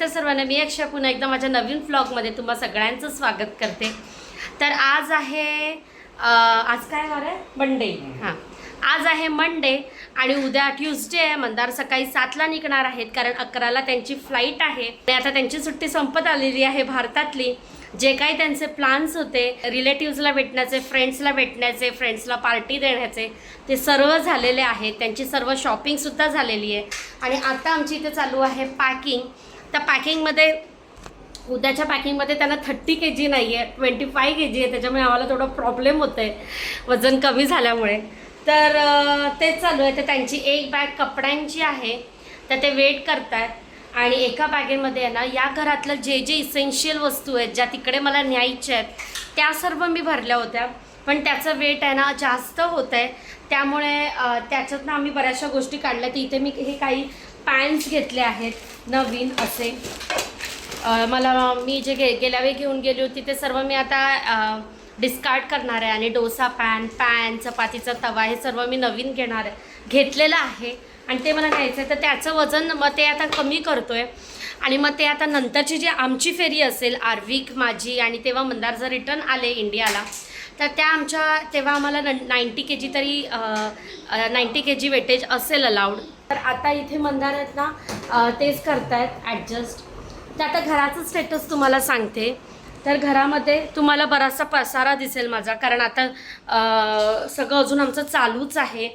सर्वांना, मी अक्षय पुन्हा एकदा माझ्या नवीन व्लॉगमध्ये तुम्हा सगळ्यांचं स्वागत करते। तर आज आहे आज काय वार आहे? मंडे। हां, आज आहे मंडे आणि उद्या ट्यूसडे आहे। मंदार सकाळी 7ला निघणार आहेत कारण 11ला त्यांची फ्लाईट आहे आणि आता त्यांची सुट्टी संपत आलेली आहे भारतातली। जे काही त्यांचे प्लॅन्स होते रिलेटिव्सला भेटण्याचे, फ्रेंड्सला भेटण्याचे, फ्रेंड्सला पार्टी देण्याचे, ते सर्व झालेले आहेत। त्यांची सर्व शॉपिंगसुद्धा झालेली आहे आणि आता आमची इथे चालू आहे पॅकिंग। त्या पॅकिंगमध्ये उद्याच्या पॅकिंगमध्ये त्यांना 30 kg नाही आहे, 25 kg आहे। त्याच्यामुळे आम्हाला थोडं प्रॉब्लेम होतं आहे वजन कमी झाल्यामुळे। तर तेच चालू आहे। तर त्यांची एक बॅग कपड्यांची आहे, तर ते वेट करतात आणि एका बॅगेमध्ये आहे ना या घरातलं जे जे इसेन्शियल वस्तू आहेत ज्या तिकडे मला न्यायच्या आहेत त्या सर्व मी भरल्या होत्या, पण त्याचं वेट आहे ना जास्त होतं आहे, त्यामुळे त्याच्यातनं आम्ही बऱ्याचशा गोष्टी काढल्या। तर इथे मी हे काही पॅन्स घेतले आहेत नवीन असे। मी जे गेल्या वेळी घेऊन गेली होती ते सर्व मी आता डिस्कार्ड करणार आहे आणि डोसा पॅन, चपातीचा तवा हे सर्व मी नवीन घेतलेलं आहे आणि ते मला न्यायचं आहे। तर त्याचं वजन मग ते आता कमी करतो आहे आणि मग ते आता नंतरची जी आमची फेरी असेल आर्विक माझी आणि तेव्हा मंदार जर रिटर्न आले इंडियाला तर तेव्हा आम्हाला 90 kg तरी 90 kg वेटेज असेल अलाउड। तर आता इथे मंदार आहेत ना तेच करतायत ॲडजस्ट। तर आता घराचं स्टेटस तुम्हाला सांगते। तर घरामध्ये तुम्हाला बराचसा पसारा दिसेल माझा, कारण आता सगळं अजून आमचं चालूच आहे।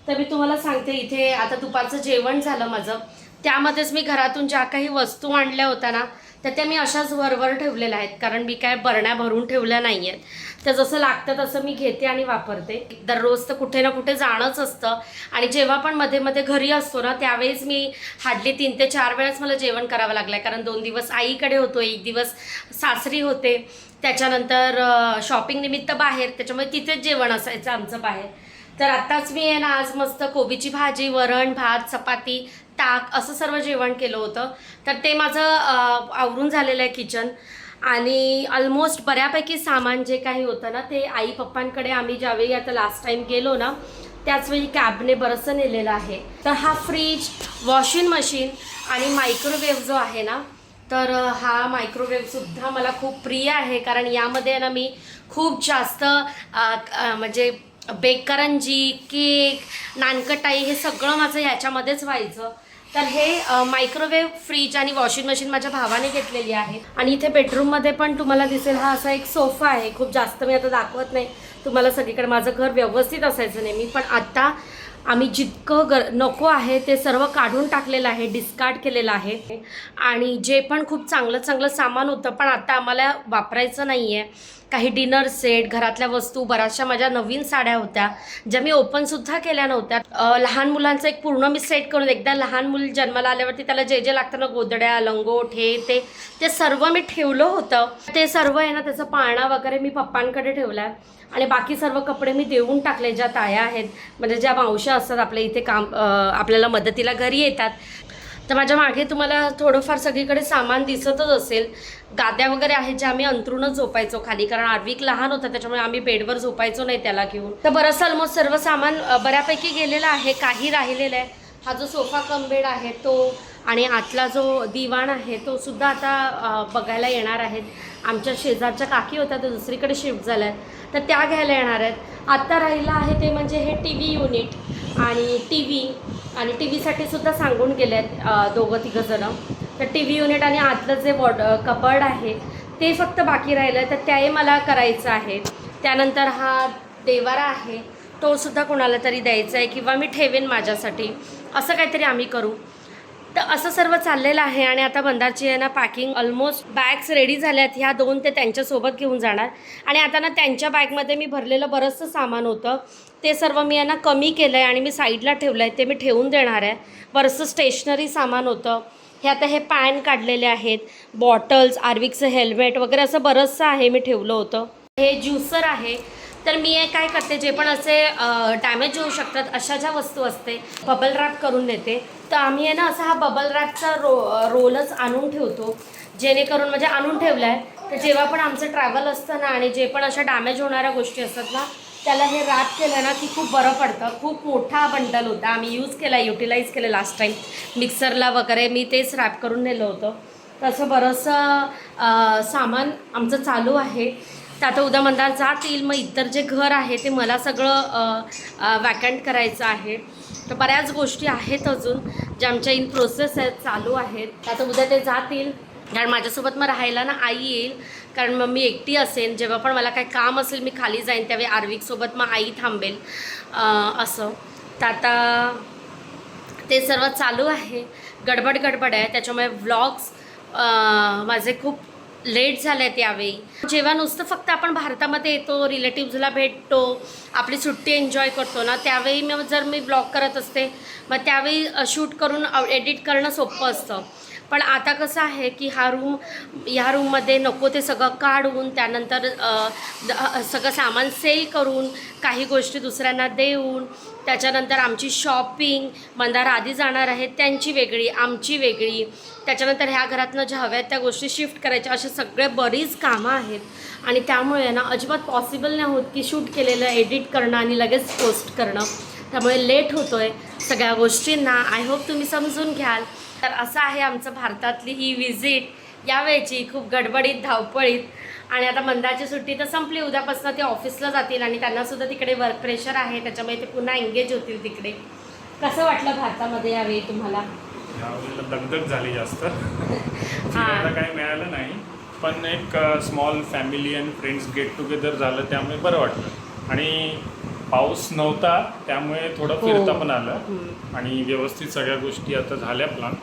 तर मी तुम्हाला सांगते, इथे आता दुपारचं जेवण झालं माझं, त्यामध्येच मी घरातून ज्या काही वस्तू आणल्या होत्या ना तर त्या मी अशाच वरवर ठेवलेल्या आहेत, कारण मी काय बरण्या भरून ठेवल्या नाही आहेत। तर जसं लागतं तसं मी घेते आणि वापरते। दररोज तर कुठे ना कुठे जाणंच असतं आणि जेव्हा पण मध्ये मध्ये घरी असतो ना त्यावेळेस मी हार्डली 3 ते 4 वेळाच मला जेवण करावं लागलं आहे, कारण 2 दिवस आईकडे होतो, 1 दिवस सासरी होते, त्याच्यानंतर शॉपिंग निमित्त बाहेर, त्याच्यामुळे तिथेच जेवण असायचं आमचं बाहेर। तर आत्ताच मी आहे ना आज मस्त कोबीची भाजी, वरण भात, चपाती, ताक असं सर्व जेवण केलं होतं। तर ते माझं आवरून झालेलं आहे किचन आणि ऑलमोस्ट बऱ्यापैकी सामान जे काही होतं ना ते आई पप्पांकडे आम्ही ज्यावेळी आता लास्ट टाईम गेलो ना त्याचवेळी कॅबने बरंचसं नेलेलं आहे। तर हा फ्रीज, वॉशिंग मशीन आणि मायक्रोवेव्ह जो आहे ना, तर हा मायक्रोवेव्हसुद्धा मला खूप प्रिय आहे, कारण यामध्ये ना मी खूप जास्त म्हणजे बेकरंजी, केक, नानकटाई हे सगळं माझं ह्याच्यामध्येच व्हायचं। तर हे मायक्रोवेव्ह, फ्रीज आणि वॉशिंग मशीन माझ्या भावाने घेतलेली आहे। आणि इथे बेडरूममध्ये पण तुम्हाला दिसेल हा असा एक सोफा आहे। खूप जास्त मी आता दाखवत नाही तुम्हाला सगळीकडे, माझं घर व्यवस्थित असायचं नेहमी, पण आता आम्ही जितकं नको आहे ते सर्व काढून टाकलेलं आहे, डिस्कार्ड केलेलं आहे आणि जे पण खूप चांगलं सामान होतं पण आता आम्हाला वापरायचं नाही आहे। काही डिनर सेट, घरातल्या वस्तू, बऱ्याचशा माझ्या नवीन साड्या होत्या ज्या मी ओपनसुद्धा केल्या नव्हत्या। लहान मुलांचं एक पूर्ण मी सेट करून, एकदा लहान मुल जन्माला आल्यावरती त्याला जे जे लागतं ना, गोदड्या, लंगोट, ते सर्व मी ठेवलं होतं। ते सर्व आहे ना त्याचं पाळणा वगैरे मी पप्पांकडे ठेवला आहे आणि बाकी सर्व कपडे मी देऊन टाकले, ज्या ताया आहेत म्हणजे ज्या मावश्या असतात आपल्या इथे आपल्याला मदतीला घरी येतात। तर माझ्या मागे तुम्हाला थोडंफार सगळीकडे सामान दिसतच असेल। गाद्या वगैरे आहेत ज्या आम्ही अंथरूणच झोपायचो खाली, कारण आर्विक लहान होता त्याच्यामुळे आम्ही बेडवर झोपायचो नाही त्याला घेऊन। तर बरंचसं ऑलमोस्ट सर्व सामान बऱ्यापैकी गेलेलं आहे, काही राहिलेलं आहे। हा जो सोफा कम बेड आहे तो आणि आतला जो दिवाण आहे तो सुद्धा आता बघायला येणार आहेत। आमच्या शेजारच्या काकी होत्या त्या दुसरीकडे शिफ्ट झाल्या आहेत, तर त्या घ्यायला येणार आहेत। आत्ता राहिलं आहे ते म्हणजे हे TV युनिट आणि टी व्हीसाठी सुद्धा सांगून गेले आहेत 2-3 जणं। तर TV युनिट आणि आतलं जे कबर्ड आहे ते फक्त बाकी राहिलं आहे, तर त्याही मला करायचं आहे। त्यानंतर हा देवारा आहे तो सुद्धा कोणाला तरी द्यायचा आहे किंवा मी ठेवेन माझ्यासाठी, असं काहीतरी आम्ही करू। तर असं सर्व चाललेलं आहे आणि आता मंदारची आहे ना पॅकिंग ऑलमोस्ट बॅग्स रेडी झाल्यात। ह्या 2 ते त्यांच्यासोबत घेऊन जाणार आणि आता ना त्यांच्या बॅगमध्ये मी भरलेलं बरंचसं सामान होतं ते सर्व मी यांना कमी केलं आहे आणि मी साईडला ठेवलं आहे, ते मी ठेवून देणार आहे। बरंचसं स्टेशनरी सामान होतं, हे पॅन काढलेले आहेत, बॉटल्स, आर्विकचं हेल्मेट वगैरे असं बरंचसं आहे मी ठेवलं होतं। हे ज्युसर आहे। तर मी काय करते, जे पण असे डॅमेज होऊ शकतात अशा ज्या वस्तू असते बबल रॅप करून देते। तर आम्ही आहे ना असा हा बबल रॅपचा रोलच आणून ठेवतो, जेणेकरून म्हणजे आणून ठेवला आहे तर जेव्हा पण आमचं ट्रॅव्हल असतं ना आणि जे पण अशा डॅमेज होणाऱ्या गोष्टी असतात ना त्याला हे रॅप केलं ना की खूप बरं पडतं। खूप मोठा बंडल होता, आम्ही यूज केला, युटिलाइज केलं लास्ट टाईम मिक्सरला वगैरे, मी तेच रॅप करून नेलं होतं। तसं बरंचसं सामान आमचं चालू आहे. तर आता उद्या मंदार जातील, मग इतर जे घर आहे ते मला सगळं वॅकंट करायचं आहे. तर बऱ्याच गोष्टी आहेत अजून ज्या आमच्या इन प्रोसेस आहेत, चालू आहेत. आता उद्या ते जातील, कारण माझ्यासोबत मग राहायला ना आई येईल, कारण मग मी एकटी असेल. जेव्हा पण मला काही काम असेल मी खाली जाईन, त्यावेळी आर्विकसोबत मग आई थांबेल असं. तर आता ते सर्व चालू आहे, गडबड आहे. त्याच्यामुळे व्लॉग्स माझे खूप लेट झाले आहेत यावेळी. जेव्हा नुसतं फक्त आपण भारतामध्ये येतो, रिलेटिव्हजला भेटतो, आपली सुट्टी एन्जॉय करतो ना, त्यावेळी मग जर मी ब्लॉग करत असते, मग त्यावेळी शूट करून एडिट करणं सोपं असतं. पण आता कसं आहे की ह्या रूममध्ये नको ते सगळं काढून, त्यानंतर सगळं सामान सेल करून, काही गोष्टी दुसऱ्यांना देऊन, त्याच्यानंतर आमची शॉपिंग, मंदार आधी जाणार आहेत त्यांची वेगळी, आमची वेगळी, त्याच्यानंतर ह्या घरातनं ज्या हव्यात त्या गोष्टी शिफ्ट करायच्या, असे सगळे बरीच कामं आहेत. आणि त्यामुळे ना अजिबात पॉसिबल नाही होत की शूट केलेलं एडिट करणं आणि लगेच पोस्ट करणं. त्यामुळे लेट होतो आहे सगळ्या गोष्टींना. आय होप तुम्ही समजून घ्याल. तर असं आहे आमचं भारतातली ही व्हिजिट यावेळची, खूप गडबडीत धावपळीत. आणि आता मंदारची सुट्टी तर संपली, उद्यापासून ते ऑफिसला जातील आणि त्यांनासुद्धा तिकडे वर्क प्रेशर आहे, त्याच्यामुळे ते पुन्हा एंगेज होतील तिकडे. कसं वाटलं भारतामध्ये यावेळी तुम्हाला? यावेळेला दगदग झाली जास्त, फिरायला काही मिळालं नाही, पण एक small family and friends get together झालं, त्यामुळे बरं वाटलं. आणि पाऊस नव्हता त्यामुळे थोडं फिरता पण आलं आणि व्यवस्थित सगळ्या गोष्टी आता झाल्या प्लॅन.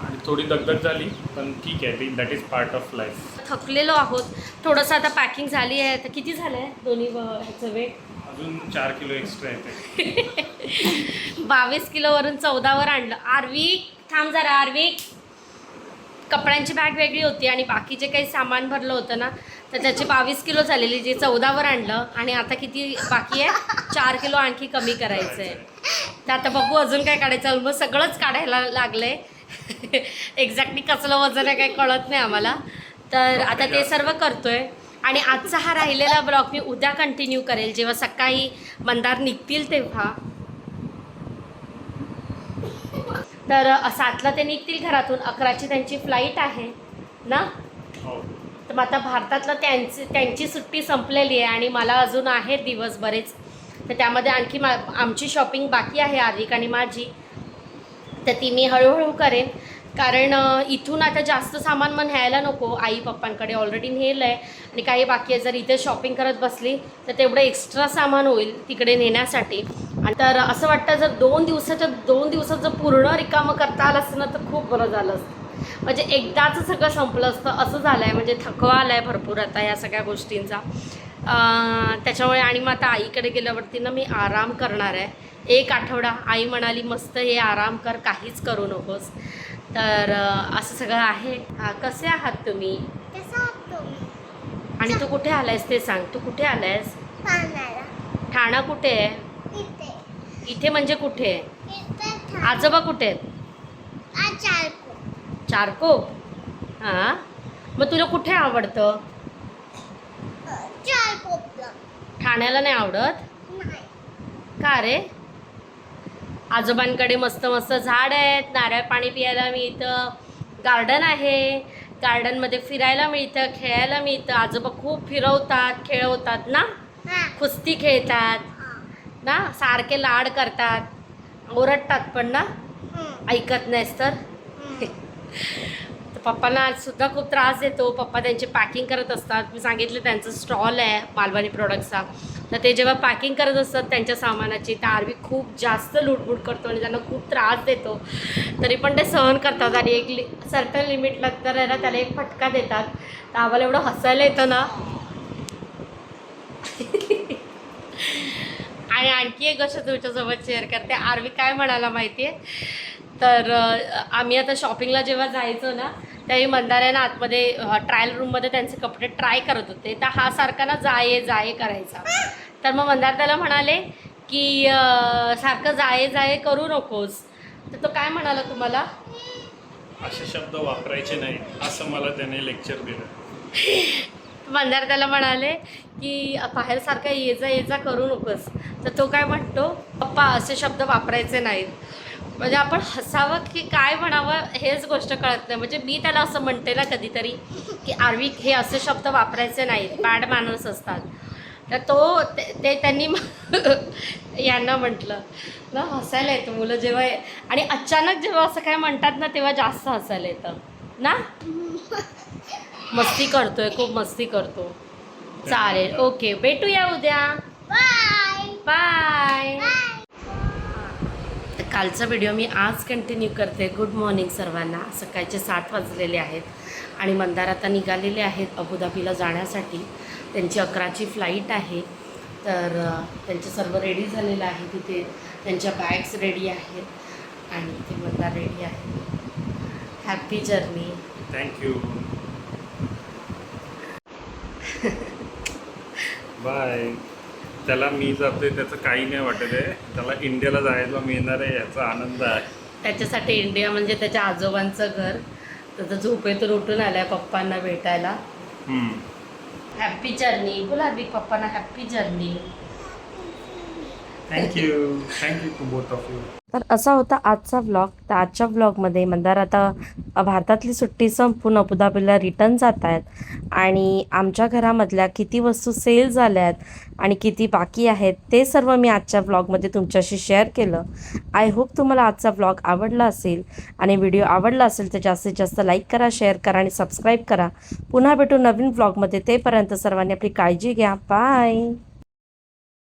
आणि थोडी दगदग झाली, पण ठीक आहे, that is part of life. थकलेलो आहोत थोडंसं, आता पॅकिंग झाली आहे. तर किती झालं आहे दोन्ही ह्याचं वेट? अजून 4 किलो एक्स्ट्रा येते. 22 किलोवरून 14वर आणलं. आर्विक थांब जरा. आर्विक, कपड्यांची बॅग वेगळी होती आणि बाकी जे काही सामान भरलं होतं ना, तर त्याची 22 किलो झालेली, जे 14वर आणलं. आणि आता किती बाकी आहे? 4 किलो आणखी कमी करायचं आहे. तर आता बघू अजून काय काढायचं. मग सगळंच काढायला लागलं आहे. एक्झॅक्टली कसलं वजन आहे काही कळत नाही आम्हाला. तर आता ते सर्व करतोय. आणि आजचा हा राहिलेला ब्लॉग मी उद्या कंटिन्यू करेल, जेव्हा सकाळी मंदार निघतील तेव्हा. तर 7ला ते निघतील घरातून, 11ची त्यांची फ्लाईट आहे ना. तर मग आता भारतातलं त्यांची सुट्टी संपलेली आहे आणि मला अजून आहे दिवस बरेच. तर त्यामध्ये आणखी आमची शॉपिंग बाकी आहे, आर्विक आणि माझी. तर ती मी हळूहळू करेन, कारण इथून आता जास्त सामान मग न्यायला नको. आई पप्पांकडे ऑलरेडी नेलं आहे आणि काही बाकी आहे. जर इथे शॉपिंग करत बसली तर तेवढं एक्स्ट्रा सामान होईल तिकडे नेण्यासाठी. आणि तर असं वाटतं जर 2 दिवसात जर पूर्ण रिकामं करता आलं असतं ना, तर खूप बरं झालं असतं. म्हणजे एकदाच सगळं संपलं असतं असं झालं आहे. म्हणजे थकवा आला आहे भरपूर आता या सगळ्या गोष्टींचा. त्याच्यामुळे आणि मग आता आईकडे गेल्यावरती ना मी आराम करणार आहे 1 आठवडा. आई म्हणाली मस्त हे आराम कर, काहीच करू नकोस. तर असं सगळं आहे. कसे आहात तुम्ही? आणि तू कुठे आलायस ते सांग. तू कुठे आलायस? ठाणा कुठे आहे? इथे म्हणजे कुठे आहे? आजोबा कुठे आहेत? चारकोप. हां, मग तुला कुठे आवडतं? ठाण्याला नाही आवडत का रे? आजोबांकडे मस्त मस्त झाड आहेत, नारळ पाणी पियायला मिळतं, गार्डन आहे, गार्डनमध्ये फिरायला मिळतं, खेळायला मिळतं. आजोबा खूप फिरवतात, खेळवतात ना, कुस्ती खेळतात ना, सारखे लाड करतात, ओरडतात पण ना, ऐकत नाहीस तर. तर पप्पांना सुद्धा खूप त्रास देतो. पप्पा त्यांची पॅकिंग करत असतात. मी सांगितलं त्यांचं स्टॉल आहे मालवणी प्रोडक्ट्सचा. तर ते जेव्हा पॅकिंग करत असतात त्यांच्या सामानाची, तर आर्वी खूप जास्त लुटबुट करतो आणि त्यांना खूप त्रास देतो. तरी पण ते सहन करतात आणि एक सर्टन लिमिटला तर आहे ना त्याला एक फटका देतात. तर आम्हाला एवढं हसायला येतं ना. आणि आणखी एक गोष्ट तुमच्यासोबत शेअर करते. आर्वी काय म्हणाला माहिती आहे? तर आम्ही आता शॉपिंगला जेव्हा जायचो ना, त्यावेळी मंदाऱ्यानं आतमध्ये ट्रायल रूममध्ये त्यांचे कपडे ट्राय करत होते. तर हा सारखा ना जाये करायचा. तर मग मंदार त्याला म्हणाले की सारखं जाये करू नकोस. तर तो काय म्हणाला तुम्हाला? असे शब्द वापरायचे नाही असं मला त्याने लेक्चर दिलं. मंदार त्याला म्हणाले की बाहेर सारखं ये जा करू नकोस. तर तो काय म्हणतो, पप्पा असे शब्द वापरायचे नाहीत. म्हणजे आपण हसावं की काय म्हणावं हेच गोष्ट कळत नाही. म्हणजे मी त्याला असं म्हणते ना कधीतरी की आर्वी हे असे शब्द वापरायचे नाहीत, बॅड मॅनर्स असतात. तर ते त्यांनी यांना म्हटलं ना, हसायला येतं मुलं जेव्हा आणि अचानक जेव्हा असं काय म्हणतात ना तेव्हा जास्त हसायला येतं ना. मस्ती करतोय, खूप मस्ती करतो. चालेल, ओके, भेटूया उद्या. बाय. तर कालचा व्हिडिओ मी आज कंटिन्यू करते. गुड मॉर्निंग सर्वांना. सकाळचे 7 वाजलेले आहेत आणि मंदार आता निघालेले आहेत अबुधाबीला जाण्यासाठी. त्यांची 11ची फ्लाईट आहे. तर त्यांचे सर्व रेडी झालेलं आहे. तिथे त्यांच्या बॅग्स रेडी आहेत आणि ते मंदार रेडी आहे. Happy journey. थँक्यू. बाय. त्याला मी जातोय त्याचं काही नाही वाटत आहे. त्याला इंडियाला जायला मिळणार आहे याचा आनंद आहे. त्याच्यासाठी इंडिया म्हणजे त्याच्या आजोबांचं घर. तर झोपेतून उठून आलाय पप्पांना भेटायला. Happy journey. बोला हार्दिक पप्पांना happy journey. Thank you to both of you. तर असा होता आजचा व्लॉग. तर आजच्या व्लॉगमध्ये मंदार आता भारतातली सुट्टी संपून अबुधाबीला रिटर्न जात आहेत आणि आमच्या घरामधल्या किती वस्तू सेल झाल्या आहेत आणि किती बाकी आहेत ते सर्व मी आजच्या व्लॉगमध्ये तुमच्याशी शेअर केलं. आय होप तुम्हाला आजचा व्लॉग आवडला असेल आणि व्हिडिओ आवडला असेल तर जास्तीत जास्त लाईक करा, शेअर करा आणि सबस्क्राईब करा. पुन्हा भेटू नवीन व्लॉगमध्ये. तेपर्यंत सर्वांनी आपली काळजी घ्या. बाय.